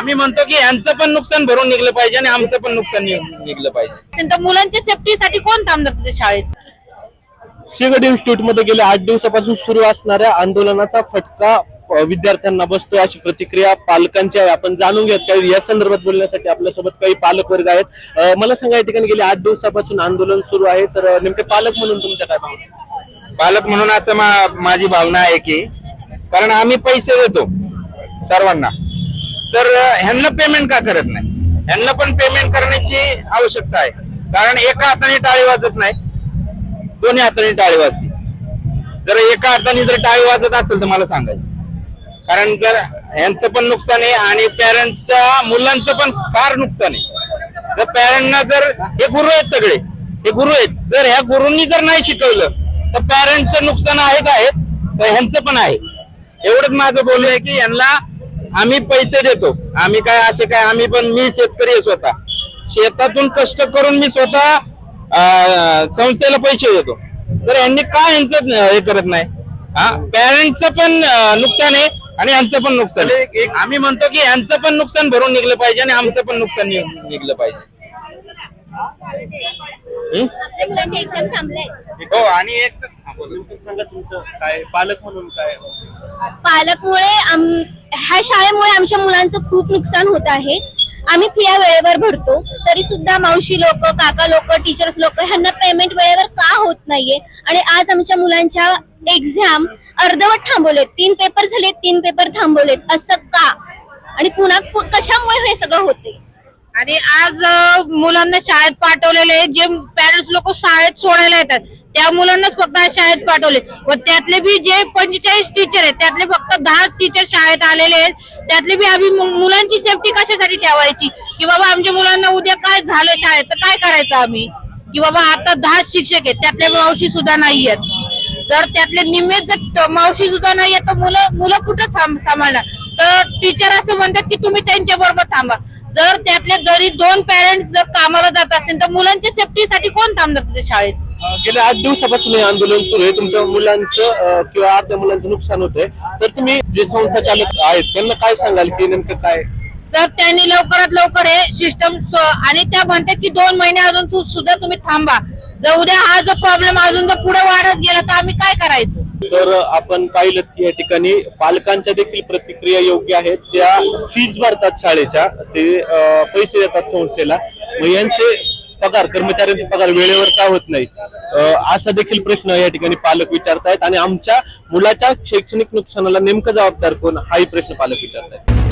आम्ही म्हणतो की यांचं पण नुकसान भरून निघलं पाहिजे आणि आमचं पण नुकसान निघलं पाहिजे. तर मुलांच्या सेफ्टीसाठी कोण थांबणार तिथे शाळेत? शेगड इन्स्टिट्यूट मध्ये गेल्या 8 दिवसापासून सुरू असणाऱ्या आंदोलनाचा फटका विद्यार्थ्यांना बसतोय अशी प्रतिक्रिया पालकांची आहे. आपण जाणून घेत काही या संदर्भात बोलण्यासाठी आपल्यासोबत काही पालक वर्ग आहेत. मला सांगा, या ठिकाणी गेल्या 8 दिवसापासून आंदोलन सुरू आहे, तर नेमके पालक म्हणून तुमच्या काय भावना? पालक म्हणून असं माझी भावना आहे की कारण आम्ही पैसे देतो सर्वांना, तर ह्यांना पेमेंट का करत नाही? ह्यांना पण पेमेंट करण्याची आवश्यकता आहे. कारण एका हाताने टाळी वाजत नाही, दोन्ही हाताने टाळी वाजते. जर एका हाताने जर टाळी वाजत असेल तर मला सांगायचं, कारण जर ह्यांचं पण नुकसान आहे आणि पॅरेंट्सच्या मुलांचं पण फार नुकसान आहे. जर पॅरेंटना जर हे गुरु आहेत, सगळे हे गुरु आहेत, जर ह्या गुरूंनी जर नाही शिकवलं तर पॅरेंटचं नुकसान आहेच आहे, तर ह्यांचं पण आहे. एवढंच माझं बोलणं आहे की यांना आम्ही पैसे देतो. आम्ही काय असे काय, आम्ही पण, मी शेतकरी आहे स्वतः, शेतातून कष्ट करून मी स्वतः संस्थेला पैसे देतो, तर यांनी काय यांचं हे करत नाही? पॅरेंट्सचं पण नुकसान आहे आणि यांचं पण नुकसान आहे. आम्ही म्हणतो की यांचं पण नुकसान भरून निघलं पाहिजे आणि आमचं पण नुकसान निघलं पाहिजे. हो, आणि एक सांगा तुमचं काय, पालक म्हणून काय? पालकमुळे ह्या शाळेमुळे आमच्या मुलांचं खूप नुकसान होत आहे. आम्ही फिया वेळेवर भरतो, तरी सुद्धा मावशी लोक, काका लोक, टीचर्स लोक ह्यांना पेमेंट वेळेवर का होत नाहीये? आणि आज आमच्या मुलांच्या एक्झाम अर्धवट थांबवलेत, 3 पेपर झाले, 3 पेपर थांबवलेत, असं का? आणि पुन्हा कशामुळे हे सगळं होते? आणि आज मुलांना शाळेत पाठवलेले, जे पॅरेंट्स लोक शाळेत सोडायला येतात त्या मुलांनाच फक्त शाळेत पाठवले, व त्यातले बी जे 45 टीचर आहेत त्यातले फक्त 10 टीचर शाळेत आलेले आहेत. त्यातले बी आम्ही मुलांची सेफ्टी कशासाठी ठेवायची? की बाबा आमच्या मुलांना उद्या काय झालं शाळेत तर काय करायचं आम्ही? की बाबा आता 10 शिक्षक आहेत, त्यातले मावशी सुद्धा नाही आहेत, तर त्यातले निम्मे जर मावशी सुद्धा नाही आहेत तर मुलं कुठं सांभाळणार? तर टीचर असं म्हणतात की तुम्ही त्यांच्या बरोबर थांबा. जर त्यातले जरी 2 पॅरेंट्स जर कामाला जात असेल तर मुलांच्या सेफ्टीसाठी कोण थांबणार तिथे शाळेत? गेल्या 8 दिवसापासून हे आंदोलन सुरू आहे. तुमच्या मुलांचं किंवा अर्ध्या मुलांचं नुकसान होतंय, तर तुम्ही जे संस्था चालक आहेत त्यांना काय सांगाल की नेमकं काय? सर, त्यांनी लवकरात लवकर हे सिस्टम, आणि त्या म्हणतात की 2 महिने अजून सुद्धा तुम्ही थांबा. जर उद्या हा जो प्रॉब्लेम अजून जर पुढे वाढत गेला तर आम्ही काय करायचं? तर आपण पाहिलं की या ठिकाणी पालकांच्या देखील प्रतिक्रिया योग्य आहेत. त्या फीज भरतात शाळेच्या, ते पैसे देतात संस्थेला, मग यांचे पगार, कर्मचाऱ्यांचे पगार वेळेवर का होत नाही असा देखील प्रश्न या ठिकाणी पालक विचारतायत. आणि आमच्या मुलाच्या शैक्षणिक नुकसानाला नेमकं जबाबदार कोण, हाही प्रश्न पालक विचारतायत.